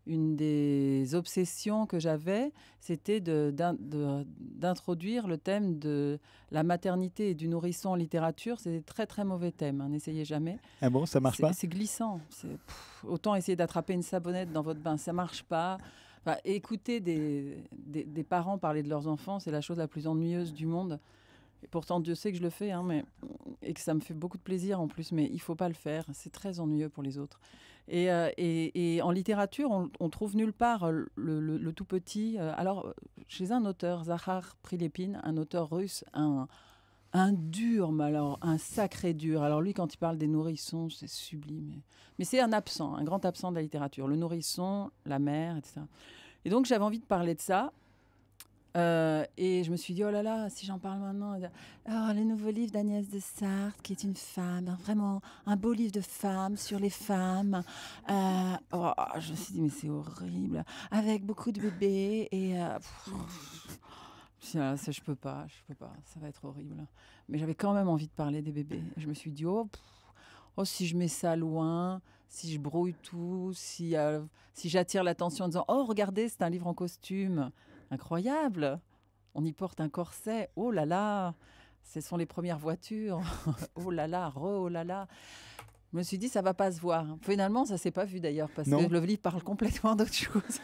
une des obsessions que j'avais, c'était d'introduire le thème de la maternité et du nourrisson en littérature. C'est des très très mauvais thèmes, hein, n'essayez jamais. Ah bon, ça marche pas? C'est glissant. Autant essayer d'attraper une savonnette dans votre bain, ça marche pas. Enfin, écouter des parents parler de leurs enfants, c'est la chose la plus ennuyeuse du monde. Et pourtant, Dieu sait que je le fais, hein, et que ça me fait beaucoup de plaisir en plus, mais il faut pas le faire. C'est très ennuyeux pour les autres. Et en littérature, on trouve nulle part le tout petit. Chez un auteur, Zahar Prilepine, un auteur russe, un dur, mais alors un sacré dur. Alors lui, quand il parle des nourrissons, c'est sublime. Mais c'est un absent, un grand absent de la littérature. Le nourrisson, la mère, etc. Et donc j'avais envie de parler de ça. Et je me suis dit, oh là là, si j'en parle maintenant, oh, le nouveau livre d'Agnès de Sarthe, qui est une femme, vraiment un beau livre de femmes sur les femmes. Je me suis dit, mais c'est horrible, avec beaucoup de bébés et ça, je peux pas, ça va être horrible. Mais j'avais quand même envie de parler des bébés. Et je me suis dit, oh, si je mets ça loin, si je brouille tout, si j'attire l'attention en disant, oh, regardez, c'est un livre en costume. Incroyable. On y porte un corset. Oh là là, ce sont les premières voitures. Oh là là, oh là là. Je me suis dit, ça va pas se voir. Finalement, ça s'est pas vu d'ailleurs, parce que Non? le livre parle complètement d'autre chose.